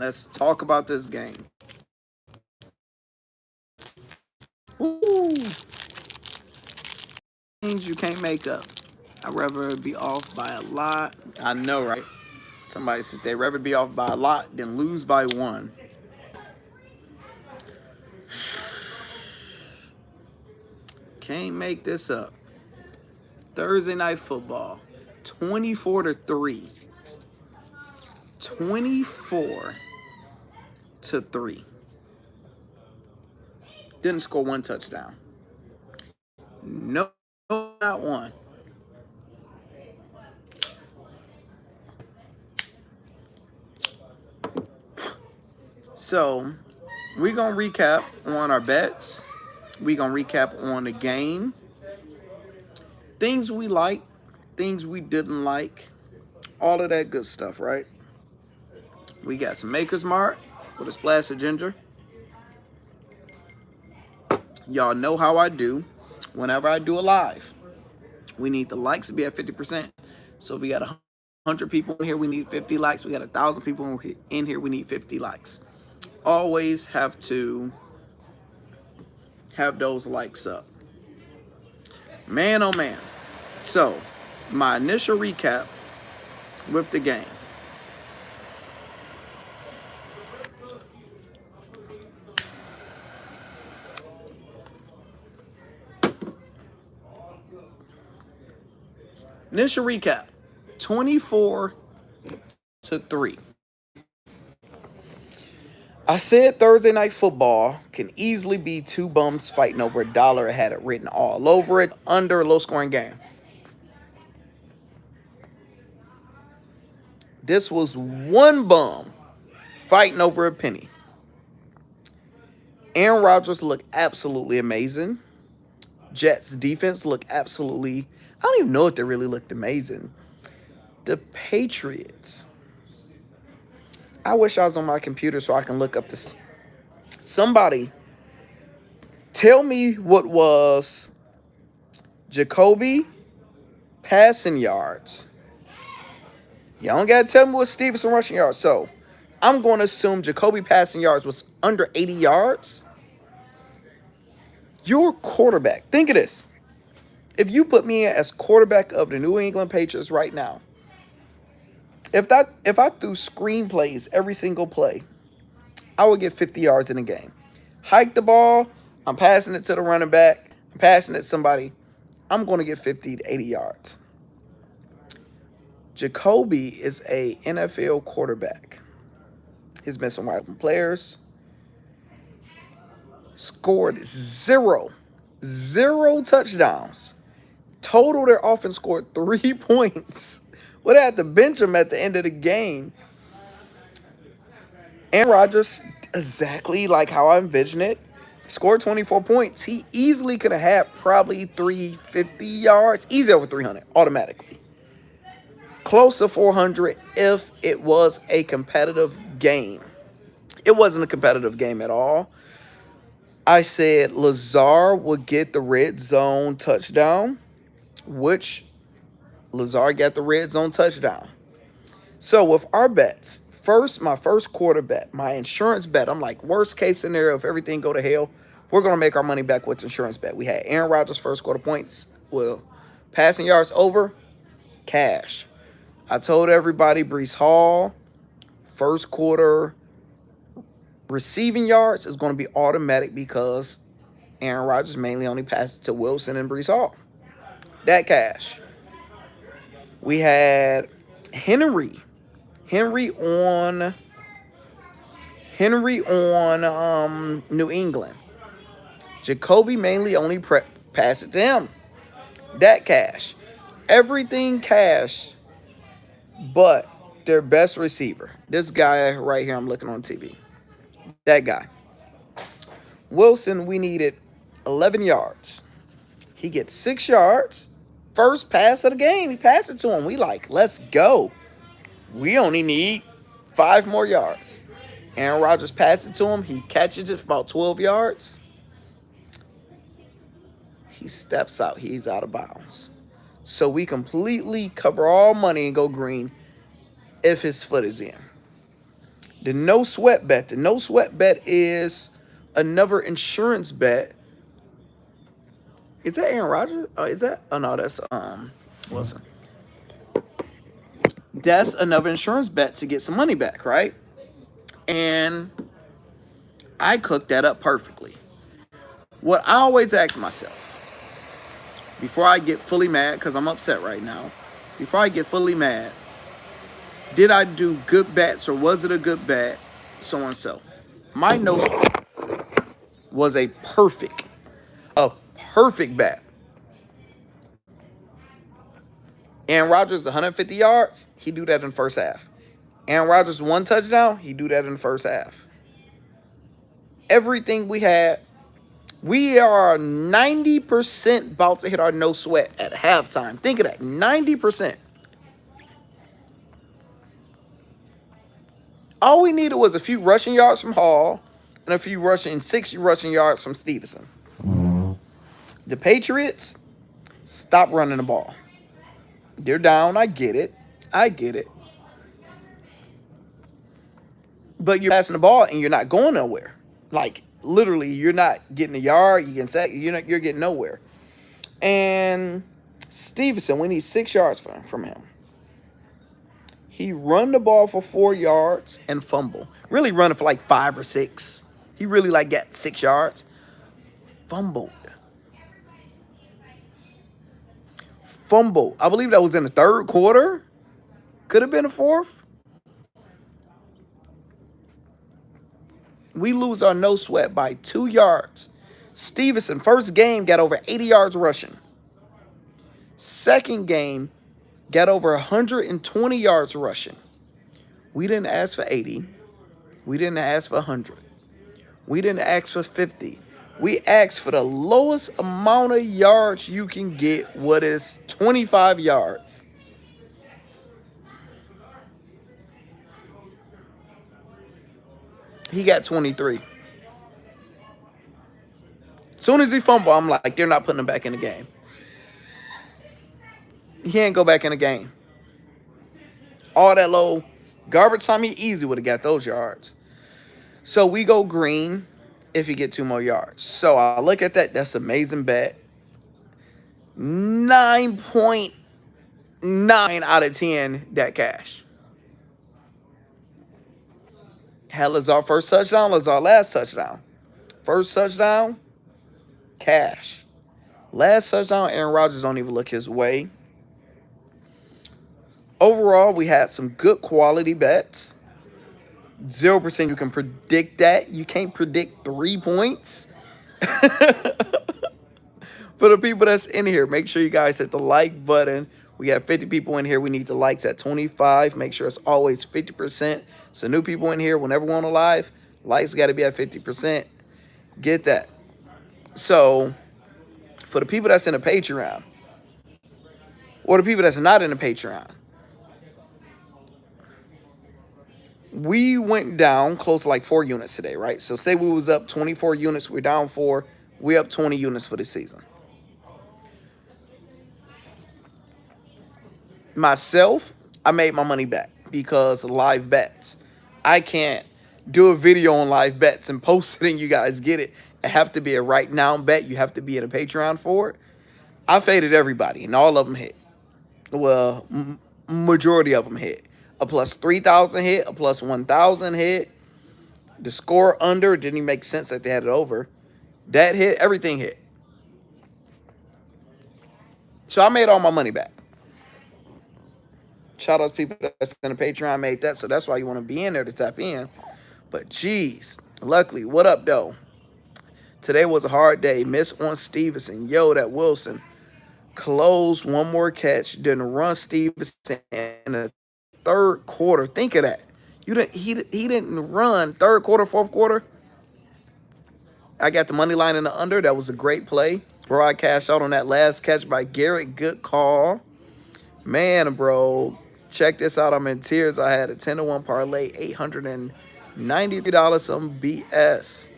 Let's talk about this game. Ooh. Things you can't make up. I'd rather be off by a lot. I know, right? Somebody says they'd rather be off by a lot than lose by one. Can't make this up. Thursday night football. 24-3. 24-3. Didn't score one touchdown. No, not one. So, we're going to recap on our bets. We're going to recap on the game. Things we liked, things we didn't like. All of that good stuff, right? We got some Maker's Mark with a splash of ginger. Y'all know how I do whenever I do a live. We need the likes to be at 50%. So if we got 100 people in here, we need 50 likes. We got 1,000 people in here, we need 50 likes. Always have to have those likes up. Man, oh man. So, my initial recap with the game. Initial recap, 24-3. I said Thursday night football can easily be two bums fighting over $1. I had it written all over it, under a low-scoring game. This was one bum fighting over a penny. Aaron Rodgers looked absolutely amazing. Jets defense looked absolutely... I don't even know if they really looked amazing. The Patriots. I wish I was on my computer so I can look up this. Somebody tell me what was Jacoby passing yards. Y'all don't got to tell me what Stevenson rushing yards. So I'm going to assume Jacoby passing yards was under 80 yards. Your quarterback. Think of this. If you put me in as quarterback of the New England Patriots right now, if I threw screenplays every single play, I would get 50 yards in a game. Hike the ball, I'm passing it to the running back, I'm passing it to somebody, I'm going to get 50 to 80 yards. Jacoby is a NFL quarterback. He's been some wide open players. Scored zero touchdowns. Total, their offense scored 3 points. Would have to bench him at the end of the game. Aaron Rodgers, exactly like how I envisioned it, scored 24 points. He easily could have had probably 350 yards. Easy over 300, automatically. Close to 400 if it was a competitive game. It wasn't a competitive game at all. I said Lazard would get the red zone touchdown, which Lazard got the red zone touchdown. So with our bets, my first quarter bet, my insurance bet, I'm like, worst case scenario, if everything go to hell, we're going to make our money back with insurance bet. We had Aaron Rodgers first quarter points, passing yards over, cash. I told everybody Breece Hall, first quarter receiving yards is going to be automatic because Aaron Rodgers mainly only passes to Wilson and Breece Hall. That cash. We had Henry on New England. Jacoby mainly only pass it to him. That cash. Everything cash but their best receiver. This guy right here I'm looking on TV. That guy. Wilson, we needed 11 yards. He gets 6 yards. First pass of the game. He passed it to him. We like, let's go. We only need 5 more yards. Aaron Rodgers passed it to him. He catches it for about 12 yards. He steps out. He's out of bounds. So we completely cover all money and go green if his foot is in. The no sweat bet. The no sweat bet is another insurance bet. Is that Aaron Rodgers? Is that? Oh no, that's Wilson. That's another insurance bet to get some money back, right? And I cooked that up perfectly. What I always ask myself before I get fully mad, because I'm upset right now, before I get fully mad, did I do good bets or was it a good bet? So on and so. My no sweat was a perfect bet. Aaron Rodgers 150 yards, he do that in the first half. Aaron Rodgers 1 touchdown, he do that in the first half. Everything we had, we are 90% about to hit our no sweat at halftime. Think of that, 90%. All we needed was a few rushing yards from Hall and a few 60 rushing yards from Stevenson. The Patriots, stop running the ball. They're down, I get it. But you're passing the ball and you're not going nowhere. Like, literally, you're not getting a yard, you can sack, you're getting nowhere. And Stevenson, we need 6 yards from him. He run the ball for 4 yards and fumble. Really running for like 5 or 6. He really like got 6 yards. Fumbled. I believe that was in the third quarter. Could have been a fourth. We lose our no sweat by 2 yards. Stevenson, first game, got over 80 yards rushing. Second game, got over 120 yards rushing. We didn't ask for 80. We didn't ask for 100. We didn't ask for 50. We asked for the lowest amount of yards you can get, what is 25 yards. He got 23. As soon as he fumbled, I'm like, they're not putting him back in the game. He ain't go back in the game. All that low garbage time, he easy would have got those yards. So we go green if he get 2 more yards. So I look at that. That's an amazing bet. 9.9 out of 10 that cash. Had Lazard first touchdown, Lazard last touchdown. First touchdown, cash. Last touchdown, Aaron Rodgers don't even look his way. Overall, we had some good quality bets. 0% you can predict that. You can't predict 3 points. For the people that's in here, make sure you guys hit the like button. We have 50 people in here. We need the likes at 25. Make sure it's always 50%. So new people in here, whenever we're on a live, likes got to be at 50%. Get that. So for the people that's in the Patreon, or the people that's not in the Patreon, we went down close to like 4 units today, right? So say we was up 24 units, we're down 4, we're up 20 units for the season. Myself, I made my money back because of live bets. I can't do a video on live bets and post it and you guys get it. It have to be a right now bet. You have to be in a Patreon for it. I faded everybody and all of them hit. Well, majority of them hit. A plus 3,000 hit, a plus 1,000 hit. The score under didn't even make sense that they had it over. That hit, everything hit. So I made all my money back. Shout out to people that's in the Patreon made that. So that's why you want to be in there to tap in. But geez, luckily, what up though? Today was a hard day. Miss on Stevenson. Yo, that Wilson closed one more catch. Didn't run Stevenson in the third quarter. Think of that. He didn't run third quarter, fourth quarter. I got the money line in the under. That was a great play. Bro, I cashed out on that last catch by Garrett. Good call. Man, bro, check this out. I'm in tears. I had a 10-1 parlay, $893, some BS.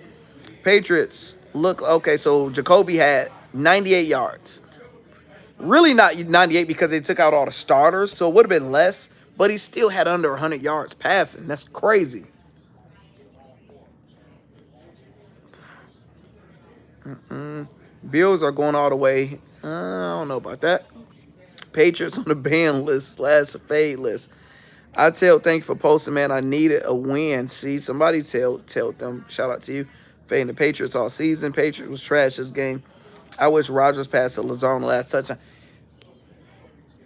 Patriots, look, okay, so Jacoby had 98 yards. Really not 98 because they took out all the starters, so it would have been less, but he still had under 100 yards passing. That's crazy. Bills are going all the way. I don't know about that. Patriots on the ban list / fade list. I tell, thank you for posting, man. I needed a win. See, somebody tell them. Shout out to you. Fading the Patriots all season. Patriots was trash this game. I wish Rodgers passed to Lazar on the last touchdown.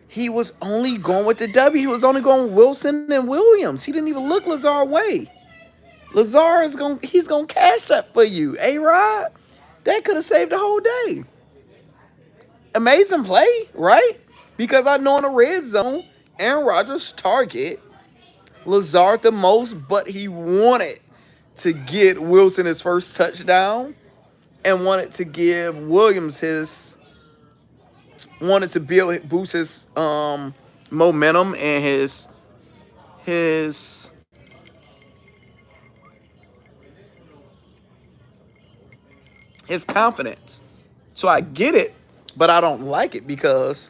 He was only going with the W. He was only going Wilson and Williams. He didn't even look Lazar way. Lazar he's gonna cash that for you. A-Rod, that could have saved the whole day. Amazing play, right? Because I know in the red zone, Aaron Rodgers target Lazard the most, but he wanted to get Wilson his first touchdown and wanted to give Williams wanted to boost his momentum and his confidence. So I get it, but I don't like it because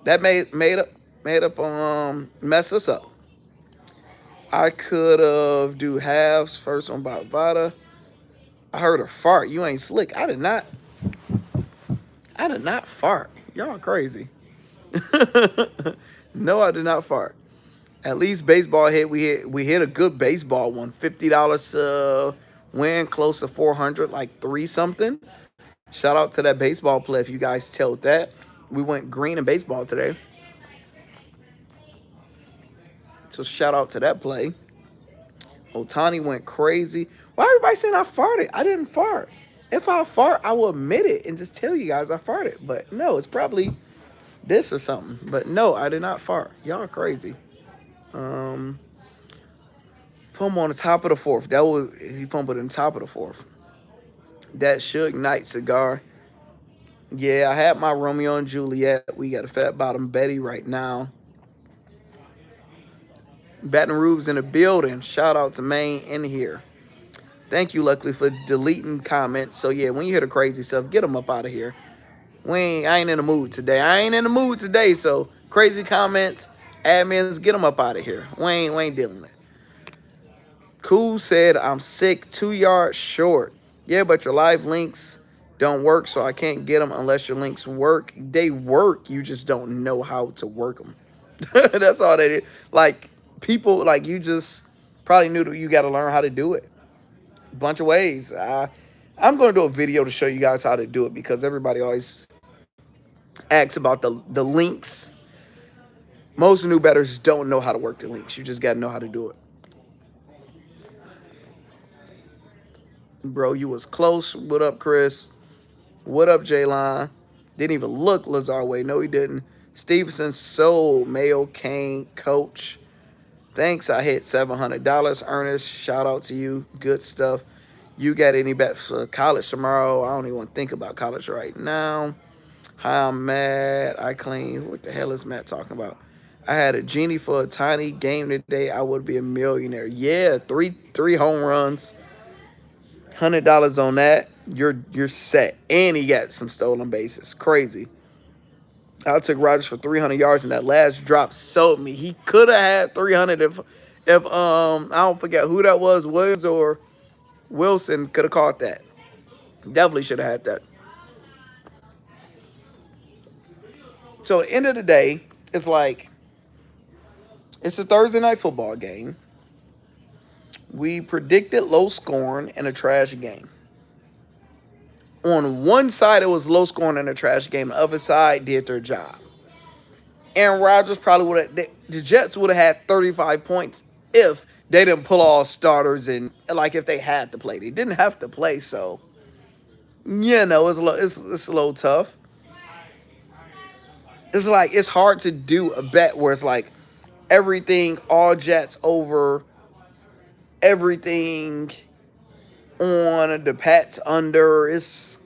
that made up mess us up. I could have do halves. First one by Vada. I heard a fart. You ain't slick. I did not fart. Y'all crazy. No, I did not fart. At least baseball hit. We hit a good baseball one. $50 win, close to 400, like 3 something. Shout out to that baseball play if you guys told that. We went green in baseball today. So shout out to that play. Otani went crazy. Why everybody saying I farted? I didn't fart. If I fart, I will admit it and just tell you guys I farted. But no, it's probably this or something. But no, I did not fart. Y'all crazy. Fumble on the top of the 4th. He fumbled in the top of the 4th. That Suge Knight cigar. Yeah, I had my Romeo and Juliet. We got a fat bottom Betty right now. Baton Rouge's in the building. Shout out to Maine in here. Thank you, luckily, for deleting comments. So, yeah, when you hear the crazy stuff, get them up out of here. I ain't in the mood today. So, crazy comments, admins, get them up out of here. We ain't dealing with it. Cool said, I'm sick, 2 yards short. Yeah, but your live links don't work, so I can't get them unless your links work. They work. You just don't know how to work them. That's all they did. Like, people, like, you just probably knew that you got to learn how to do it. A bunch of ways. I'm going to do a video to show you guys how to do it because everybody always asks about the links. Most new bettors don't know how to work the links. You just got to know how to do it. Bro, you was close. What up, Chris? What up, J-Line? Didn't even look Lazar way. No, he didn't. Stevenson sold. Mayo Kane, coach. Thanks. I hit $700. Ernest, shout out to you. Good stuff. You got any bets for college tomorrow? I don't even want to think about college right now. Hi, I'm Matt. I clean. What the hell is Matt talking about? I had a genie for a tiny game today. I would be a millionaire. Yeah, three home runs. $100 on that. You're set. And he got some stolen bases. Crazy. I took Rodgers for 300 yards, and that last drop sold me. He could have had 300 if I don't forget who that was, Williams or Wilson could have caught that. Definitely should have had that. So at the end of the day, it's like it's a Thursday night football game. We predicted low scoring and a trash game. On one side, it was low scoring and a trash game. The other side did their job. Aaron Rodgers probably would have. The Jets would have had 35 points if they didn't pull all starters and like if they had to play. They didn't have to play, so you know it's a little tough. It's like it's hard to do a bet where it's like everything all Jets over everything on the Pats under. It's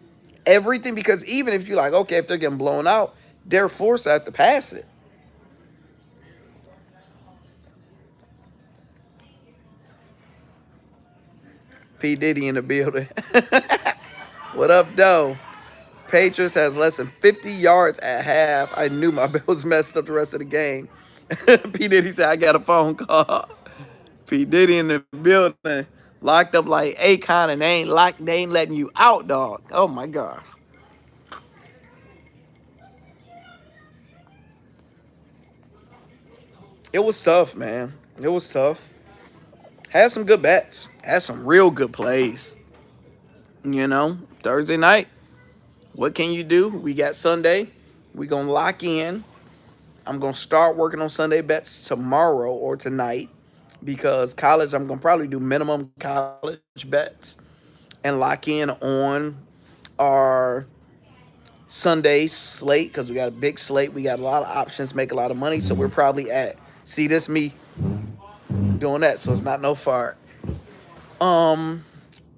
everything because even if you're like, okay, if they're getting blown out, they're forced to have to pass it. P. Diddy in the building. What up, though? Patriots has less than 50 yards at half. I knew my Bills messed up the rest of the game. P. Diddy said, I got a phone call. P. Diddy in the building. Locked up like Akon, and they ain't letting you out, dog. Oh my God. It was tough, man. It was tough. Had some good bets. Had some real good plays. Thursday night. What can you do? We got Sunday. We gonna lock in. I'm gonna start working on Sunday bets tomorrow or tonight because college. I'm gonna probably do minimum college bets and lock in on our Sunday slate because we got a big slate. We got a lot of options, make a lot of money. So we're probably at. See, this me doing that, so it's not no fart.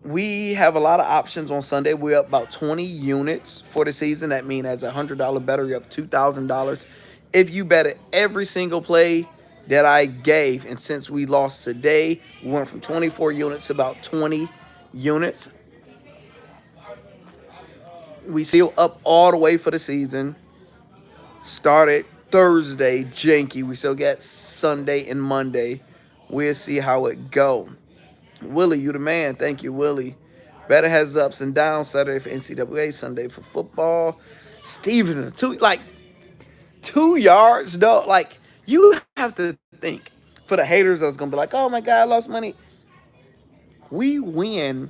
We have a lot of options on Sunday. We're up about 20 units for the season. That means as a $100 better, you're up $2,000. If you bet at every single play that I gave, and since we lost today, we went from 24 units to about 20 units. We still up all the way for the season. Started Thursday, janky. We still got Sunday and Monday. We'll see how it go. Willie, you the man. Thank you, Willie. Better has ups and downs. Saturday for NCAA, Sunday for football. Stevenson, 2 yards, though. Like, you have to think. For the haters that's going to be like, oh, my God, I lost money. We win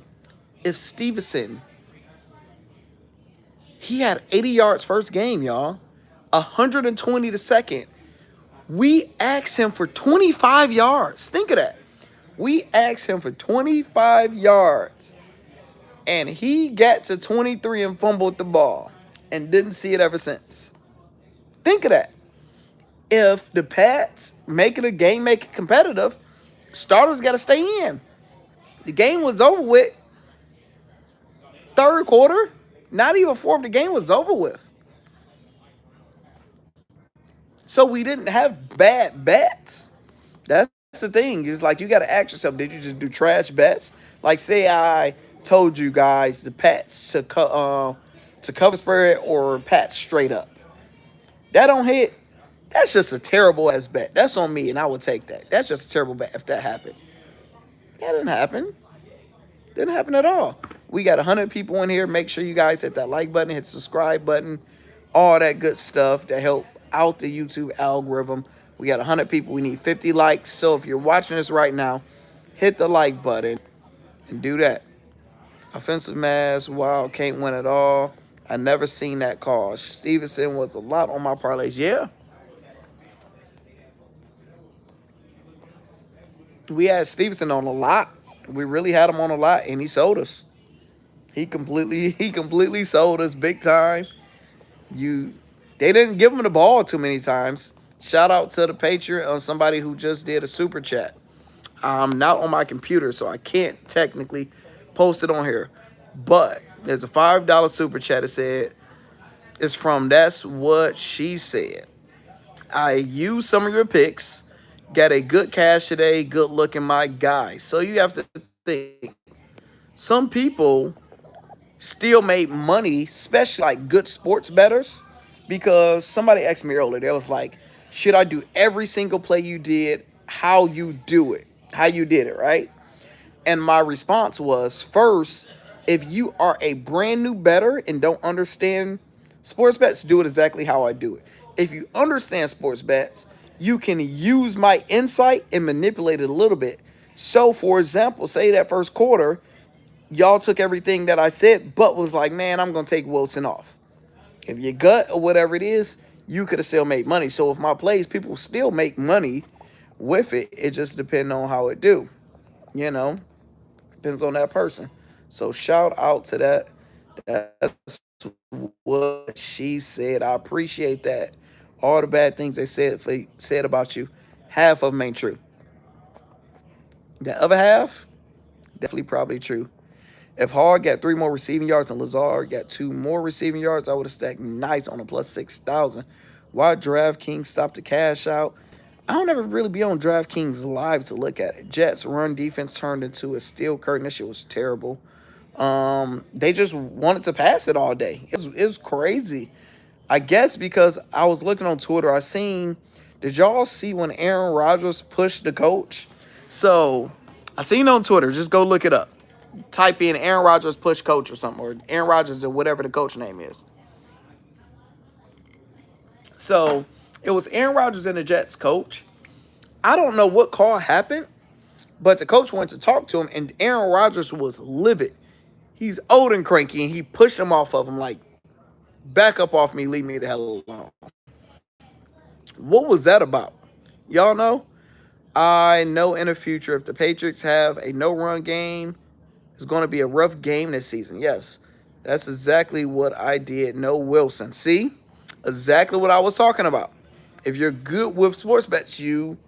if Stevenson, he had 80 yards first game, y'all. 120 the second. We asked him for 25 yards. Think of that. We asked him for 25 yards. And he got to 23 and fumbled the ball. And didn't see it ever since. Think of that. If the Pats making a game, make it competitive, starters got to stay in. The game was over with. Third quarter, not even fourth, the game was over with. So we didn't have bad bets. That's the thing. It's like you got to ask yourself, did you just do trash bets? Like, say I told you guys the Pats to cover spread or Pats straight up. That don't hit. That's just a terrible ass bet. That's on me, and I would take that. That's just a terrible bet if that happened. That didn't happen. Didn't happen at all. We got 100 people in here. Make sure you guys hit that like button, hit the subscribe button, all that good stuff that help out the YouTube algorithm. We got 100 people. We need 50 likes. So if you're watching this right now, hit the like button and do that. Offensive mass, wow, can't win at all. I never seen that call. Stevenson was a lot on my parlays. Yeah. We had Stevenson on a lot. We really had him on a lot, and he sold us. He completely sold us big time. They didn't give him the ball too many times. Shout out to the Patriot on somebody who just did a super chat. I'm not on my computer, so I can't technically post it on here. But there's a $5 super chat that said, it's from That's What She Said. I used some of your picks. Got a good cash today. Good looking, my guy. So you have to think. Some people still made money, especially like good sports bettors, because somebody asked me earlier. They was like, should I do every single play you did, how you do it, how you did it, right? And my response was, first, if you are a brand new bettor and don't understand sports bets, do it exactly how I do it. If you understand sports bets, you can use my insight and manipulate it a little bit. So, for example, say that first quarter, y'all took everything that I said, but was like, man, I'm going to take Wilson off. If you gut or whatever it is, you could have still made money. So, if my plays, people still make money with it. It just depends on how it do. Depends on that person. So, shout out to that. That's what she said. I appreciate that. All the bad things they said about you, half of them ain't true. The other half, definitely probably true. If Hard got 3 more receiving yards and Lazard got 2 more receiving yards, I would have stacked nice on a plus 6,000. Why DraftKings stopped the cash out? I don't ever really be on DraftKings live to look at it. Jets run defense turned into a steel curtain. That shit was terrible. They just wanted to pass it all day. It was crazy. I guess because I was looking on Twitter, did y'all see when Aaron Rodgers pushed the coach? So I seen it on Twitter. Just go look it up. Type in Aaron Rodgers push coach or something, or Aaron Rodgers or whatever the coach name is. So it was Aaron Rodgers and the Jets coach. I don't know what call happened, but the coach went to talk to him, and Aaron Rodgers was livid. He's old and cranky, and he pushed him off of him like, back up off me, leave me the hell alone. What was that about? Y'all know? I know in the future, if the Patriots have a no-run game, it's going to be a rough game this season. Yes, that's exactly what I did. No Wilson. See? Exactly what I was talking about. If you're good with sports bets, you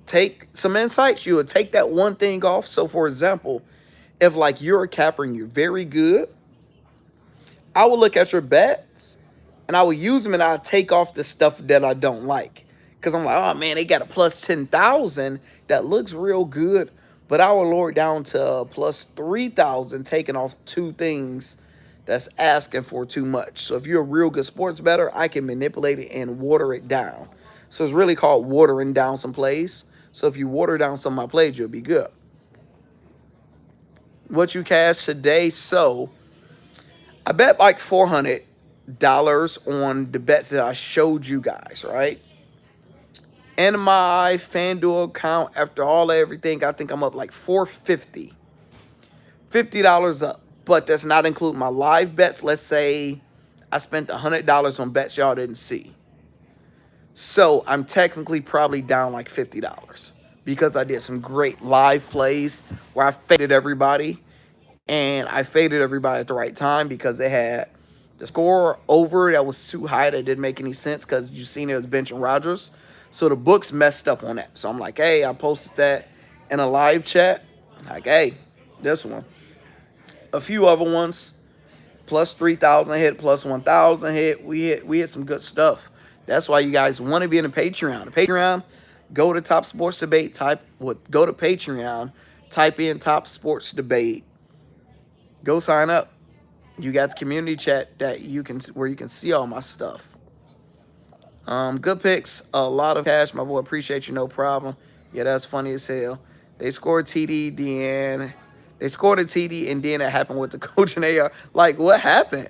take some insights. You would take that one thing off. So, for example, if like you're a capper and you're very good, I will look at your bets and I will use them and I'll take off the stuff that I don't like. Because I'm like, oh man, they got a plus 10,000 that looks real good. But I will lower it down to plus 3,000, taking off two things that's asking for too much. So if you're a real good sports bettor, I can manipulate it and water it down. So it's really called watering down some plays. So if you water down some of my plays, you'll be good. What you cash today? So I bet like $400 on the bets that I showed you guys, right? In my FanDuel account, after all everything, I think I'm up like $450. $50 up. But that's not including my live bets. Let's say I spent $100 on bets y'all didn't see. So I'm technically probably down like $50 because I did some great live plays where I faded everybody. And I faded everybody at the right time because they had the score over that was too high that didn't make any sense because you seen it was benching Rodgers. So the books messed up on that. So I'm like, hey, I posted that in a live chat. Like, hey, this one. A few other ones. Plus 3,000 hit, plus 1,000 hit. We hit some good stuff. That's why you guys want to be in the Patreon. The Patreon, go to Top Sports Debate. Go to Patreon. Type in Top Sports Debate. Go sign up. You got the community chat that where you can see all my stuff. Good picks, a lot of cash, my boy. Appreciate you, no problem. Yeah, that's funny as hell. They scored TD, then they scored a TD, and then it happened with the coach and AR. Like, what happened?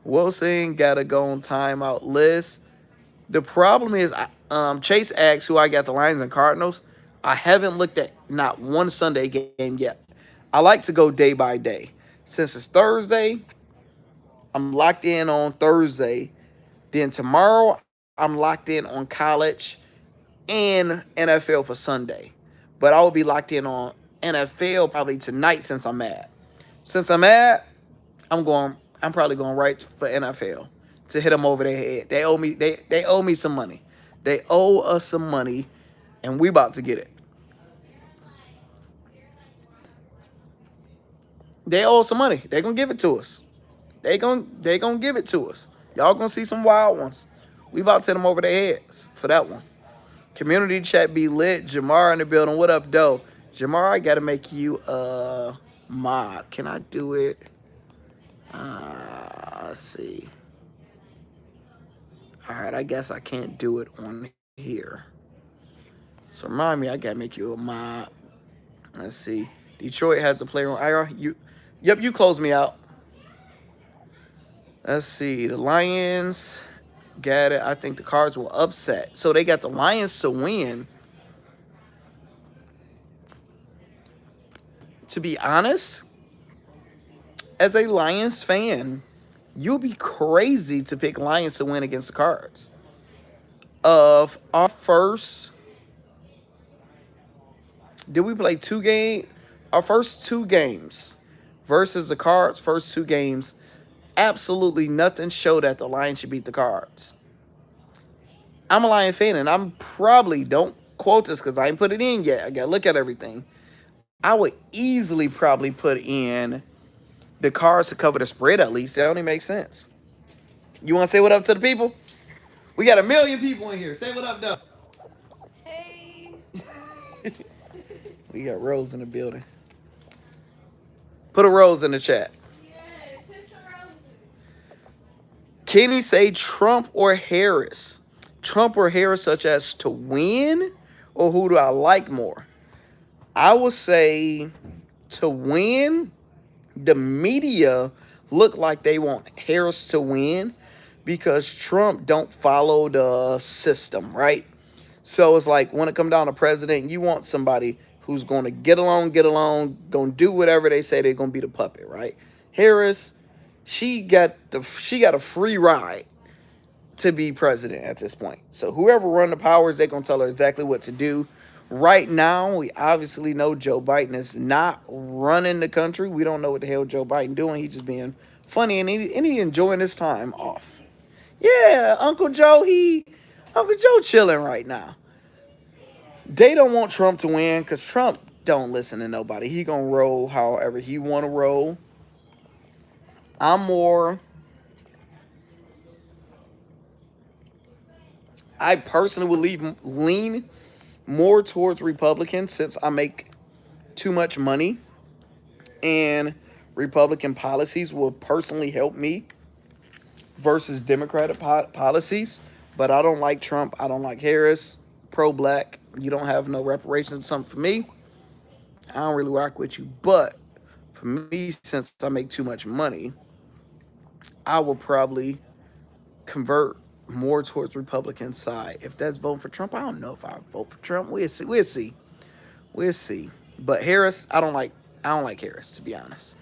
Wilson gotta go on timeout list. The problem is, Chase asked who I got the Lions and Cardinals. I haven't looked at not one Sunday game yet. I like to go day by day. Since it's Thursday, I'm locked in on Thursday. Then tomorrow, I'm locked in on college and NFL for Sunday. But I will be locked in on NFL probably tonight since I'm mad. Since I'm mad, I'm probably going right for NFL to hit them over their head. They owe me some money. They owe us some money, and we about to get it. They owe us some money. They're going to give it to us. They gonna give it to us. Y'all going to see some wild ones. We about to hit them over their heads for that one. Community chat be lit. Jamar in the building. What up, though? Jamar, I got to make you a mod. Can I do it? Let's see. All right, I guess I can't do it on here. So remind me, I got to make you a mod. Let's see. Detroit has a player on IR. Yep, you close me out. Let's see. The Lions got it. I think the Cards will upset. So they got the Lions to win. To be honest, as a Lions fan, you'll be crazy to pick Lions to win against the Cards. Of our first, did we play 2 games? Our first 2 games versus the Cards, first 2 games, absolutely nothing showed that the Lions should beat the Cards. I'm a Lion fan, and I'm probably, don't quote this because I ain't put it in yet. I got to look at everything. I would easily probably put in the Cards to cover the spread at least. That only makes sense. You want to say what up to the people? We got 1 million people in here. Say what up, though. Hey. We got Rose in the building. Put a Rose in the chat. Yes, it's a rose. Kenny say Trump or Harris? Trump or Harris such as to win? Or who do I like more? I would say to win, the media look like they want Harris to win because Trump don't follow the system, right? So it's like when it come down to president, you want somebody who's going to get along, going to do whatever they say they're going to be the puppet, right? Harris, she got a free ride to be president at this point. So whoever run the powers, they're going to tell her exactly what to do. Right now, we obviously know Joe Biden is not running the country. We don't know what the hell Joe Biden doing. He's just being funny and he enjoying his time off. Yeah, Uncle Joe chilling right now. They don't want Trump to win because Trump don't listen to nobody. He gonna roll however he want to roll. I'm more. I personally would lean more towards Republicans since I make too much money, and Republican policies will personally help me versus Democratic policies. But I don't like Trump. I don't like Harris. Pro-black. You don't have no reparations. Something for me. I don't really rock with you. But for me, since I make too much money, I will probably convert more towards Republican side. If that's voting for Trump, I don't know if I vote for Trump. We'll see. We'll see. We'll see. But Harris, I don't like. I don't like Harris, to be honest.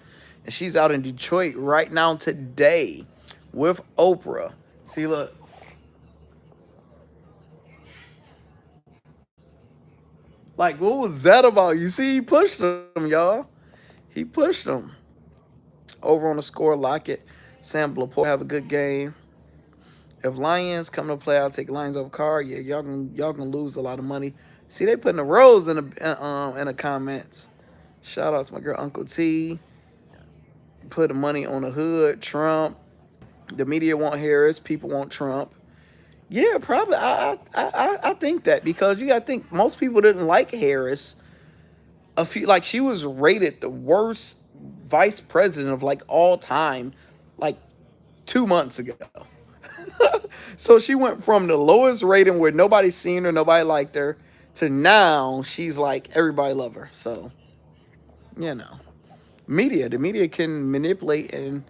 And she's out in Detroit right now today with Oprah. See, look. Like, what was that about? You see, he pushed him, y'all. He pushed him. Over on the score, Lockett. Sam Laporte have a good game. If Lions come to play, I'll take Lions over Car. Yeah, y'all gonna lose a lot of money. See, they putting the rows in the comments. Shout out to my girl Uncle T. Put the money on the hood. Trump. The media want Harris. People want Trump. Yeah, probably. I think that because you got to think most people didn't like Harris. Like she was rated the worst vice president of like all time, like 2 months ago. So she went from the lowest rating where nobody seen her, nobody liked her, to now she's like everybody love her. So, you know, the media can manipulate and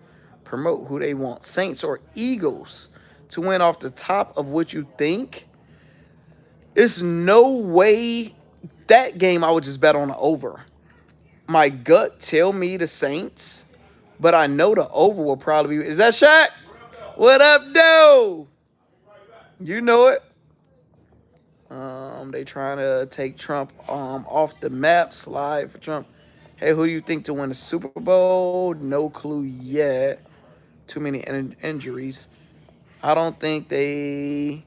promote who they want. Saints or Eagles to win off the top of what you think. It's no way that game I would just bet on the over. My gut tell me the Saints, but I know the over will probably be. Is that Shaq? What up, Doe? You know it. They trying to take Trump off the map, slide for Trump. Hey, who do you think to win the Super Bowl? No clue yet. Too many injuries. I don't think he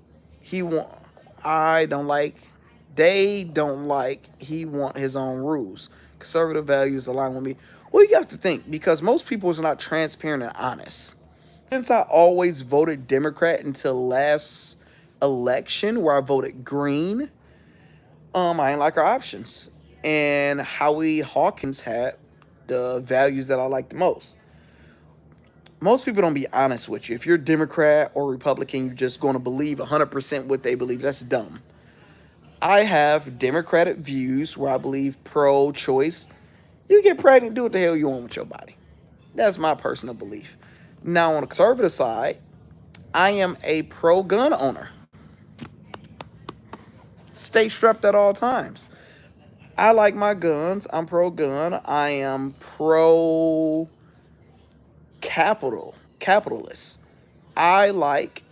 want. I don't like. They don't like. He want his own rules. Conservative values align with me. Well, you have to think because most people is not transparent and honest. Since I always voted Democrat until last election where I voted green, I ain't like our options. And Howie Hawkins had the values that I like the most. Most people don't be honest with you. If you're Democrat or Republican, you're just going to believe 100% what they believe. That's dumb. I have Democratic views where I believe pro-choice. You get pregnant, do what the hell you want with your body. That's my personal belief. Now, on the conservative side, I am a pro-gun owner. Stay strapped at all times. I like my guns. I'm pro-gun. I am capitalist. I like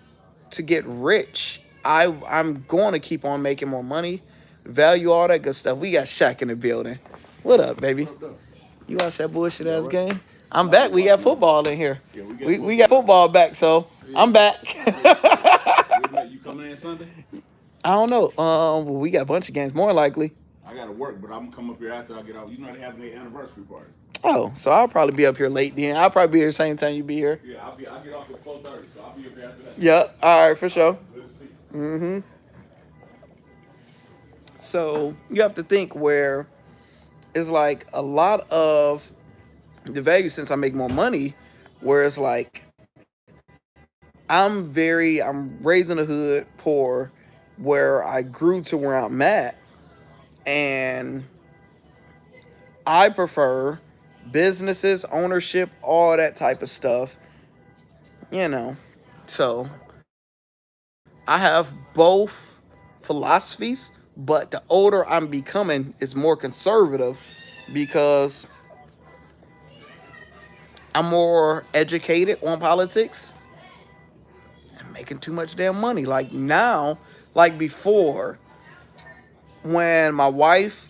to get rich. I'm going to keep on making more money, value all that good stuff. We got Shaq in the building. What up, baby? You watch that bullshit ass game? I'm back. We got football in here. We got football back, so I'm back. You coming in Sunday? I don't know. We got a bunch of games, more likely. I gotta work, but I'm gonna come up here after I get off. You know they have their anniversary party. Oh, so I'll probably be up here late then. I'll probably be here the same time you be here. Yeah, I'll get off at 4:30, so I'll be up here after that. Yeah, all right, for sure. Good to see you. So you have to think where it's like a lot of the value since I make more money, where it's like I'm raised in the hood, poor, where I grew to where I'm at, and I prefer businesses, ownership, all that type of stuff, you know. So I have both philosophies, but the older I'm becoming is more conservative because I'm more educated on politics and making too much damn money. Like now, like before, when my wife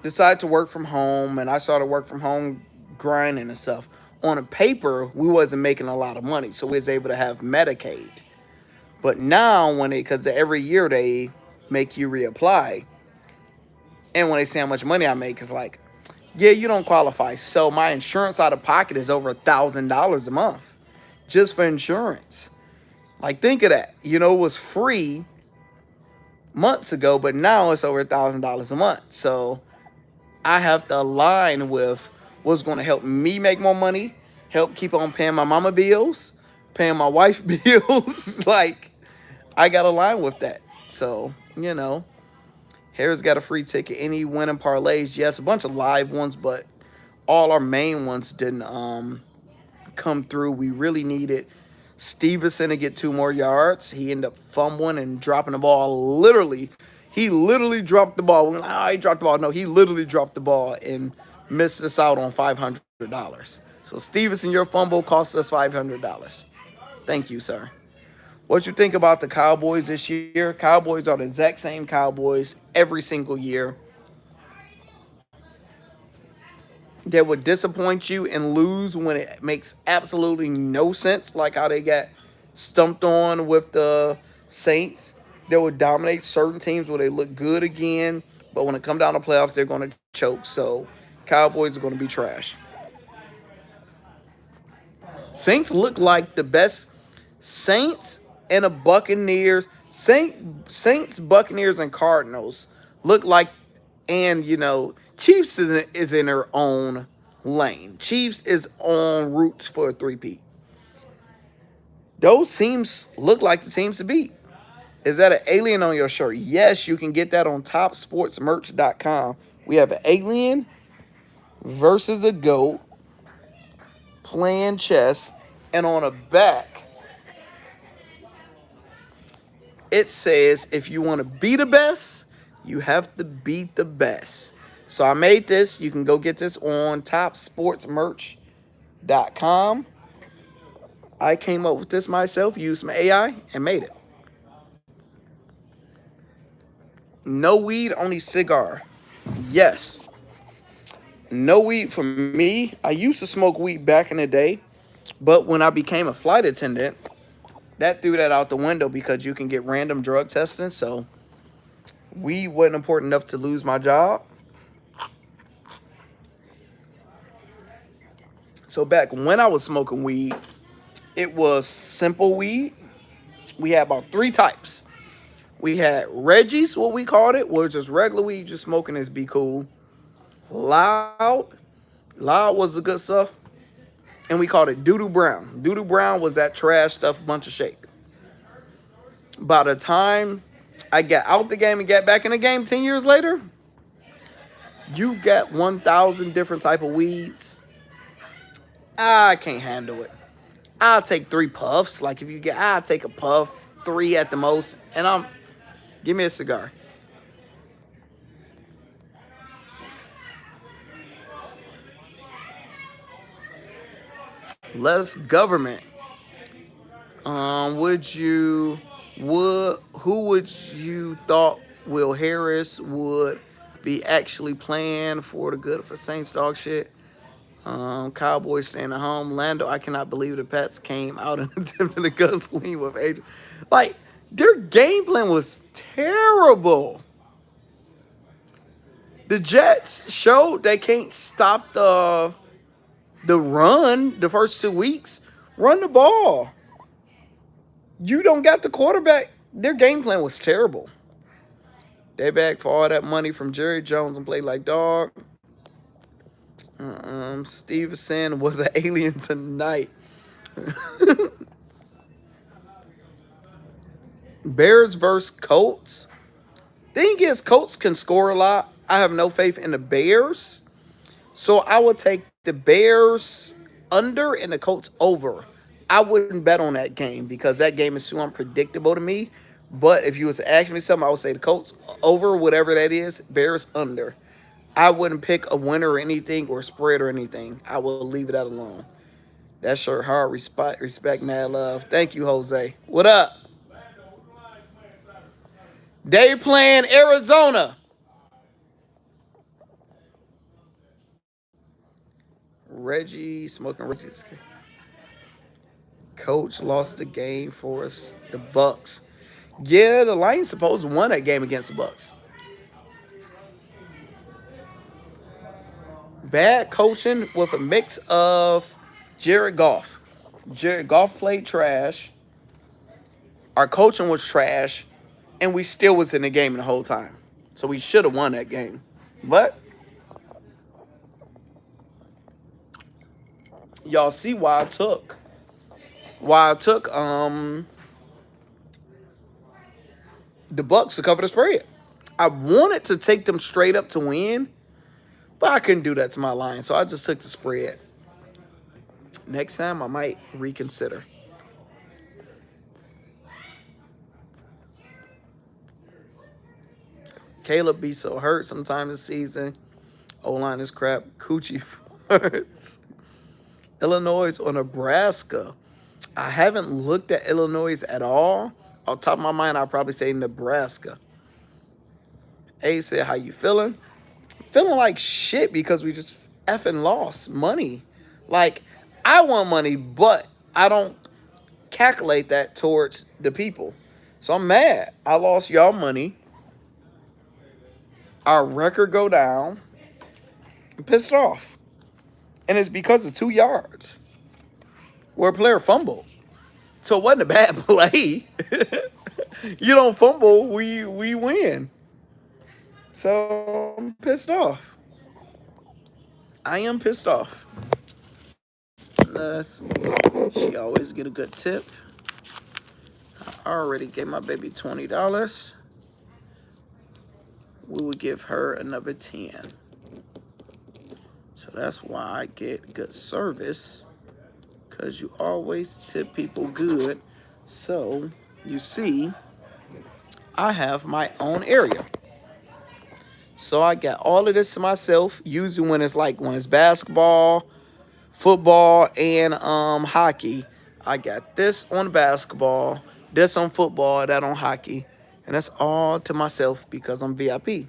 decided to work from home and I started work from home grinding and stuff. On a paper, we wasn't making a lot of money, so we was able to have Medicaid. But now, because every year they make you reapply, and when they see how much money I make, it's like, yeah, you don't qualify. So my insurance out of pocket is over $1,000 a month just for insurance. Like, think of that. You know, it was free months ago, but now it's over $1,000 a month. So I have to align with what's going to help me make more money, help keep on paying my mama bills, paying my wife bills. Like, I got to align with that. So, you know, Harris got a free ticket. Any winning parlays? Yes, a bunch of live ones, but all our main ones didn't come through. We really needed Stevenson to get 2 more yards. He ended up fumbling and dropping the ball. He literally dropped the ball. He dropped the ball. No, he literally dropped the ball and missed us out on $500. So Stevenson, your fumble cost us $500. Thank you, sir. What you think about the Cowboys this year? Cowboys are the exact same Cowboys every single year. They would disappoint you and lose when it makes absolutely no sense, like how they got stumped on with the Saints. They would dominate certain teams where they look good again, but when it comes down to playoffs, they're going to choke. So Cowboys are going to be trash. Saints look like the best. Saints and the Buccaneers, Saints, Buccaneers, and Cardinals look like, and you know, Chiefs is in their own lane. Chiefs is en route for a three-peat. Those teams look like the teams to beat. Is that an alien on your shirt? Yes, you can get that on topsportsmerch.com. We have an alien versus a goat playing chess, and on a back, it says if you want to be the best, you have to beat the best. So I made this. You can go get this on topsportsmerch.com. I came up with this myself, used my AI, and made it. No weed, only cigar. Yes. No weed for me. I used to smoke weed back in the day, but when I became a flight attendant, that threw that out the window because you can get random drug testing. So weed wasn't important enough to lose my job. So back when I was smoking weed, it was simple weed. We had about 3 types. We had Reggie's, what we called it, was just regular weed, just smoking this be cool. Loud was the good stuff. And we called it Doodoo Brown. Doodoo Brown was that trash stuff, bunch of shake. By the time I got out the game and got back in the game 10 years later, you got 1,000 different type of weeds. I can't handle it. I'll take 3 puffs. Like if you get, I'll take a puff, 3 at the most, and give me a cigar. Less government. Who would you thought Will Harris would be actually playing for the good for Saints dog shit? Cowboys staying at home. Lando, I cannot believe the Pats came out and attempted a gunsling with Adrian. Like, their game plan was terrible. The Jets showed they can't stop the run the first 2 weeks. Run the ball. You don't got the quarterback. Their game plan was terrible. They back for all that money from Jerry Jones and played like dog. Stevenson was an alien tonight. Bears versus Colts. Thing is, Colts can score a lot. I have no faith in the Bears. So I would take the Bears under and the Colts over. I wouldn't bet on that game because that game is too unpredictable to me. But if you was to ask me something, I would say the Colts over, whatever that is, Bears under. I wouldn't pick a winner or anything or spread or anything. I will leave it that alone. That's your hard respect, mad love. Thank you, Jose. What up? They playing Arizona. Reggie smoking Reggie's. Coach lost the game for us. The Bucks. Yeah, the Lions supposed to win that game against the Bucks. Bad coaching with a mix of Jared Goff. Jared Goff played trash. Our coaching was trash, and we still was in the game the whole time. So we should have won that game. But y'all see why I took the Bucks to cover the spread. I wanted to take them straight up to win, but I couldn't do that to my line, so I just took the spread. Next time, I might reconsider. Caleb be so hurt sometimes this season. O-line is crap. Coochie first. Illinois or Nebraska. I haven't looked at Illinois at all. Off the top of my mind, I'll probably say Nebraska. A said, how you feeling? Feeling like shit because we just effing lost money. Like, I want money, but I don't calculate that towards the people. So I'm mad. I lost y'all money. Our record go down. I'm pissed off. And it's because of 2 yards where a player fumbled. So it wasn't a bad play. You don't fumble, we win. So I'm pissed off. I am pissed off. She always get a good tip. I already gave my baby $20. We would give her another 10. So that's why I get good service. Because you always tip people good. So you see, I have my own area. So I got all of this to myself. Usually when it's basketball, football, and hockey. I got this on basketball, this on football, that on hockey. And that's all to myself because I'm VIP.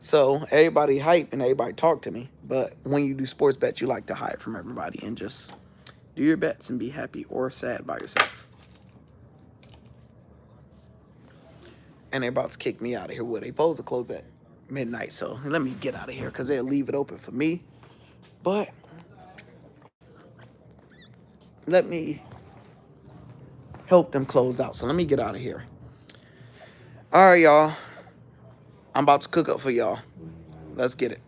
So everybody hype and everybody talk to me. But when you do sports bets, you like to hide from everybody and just do your bets and be happy or sad by yourself. And they're about to kick me out of here. Well, they supposed to close at midnight. So let me get out of here because they'll leave it open for me. But let me help them close out. So let me get out of here. All right, y'all. I'm about to cook up for y'all. Let's get it.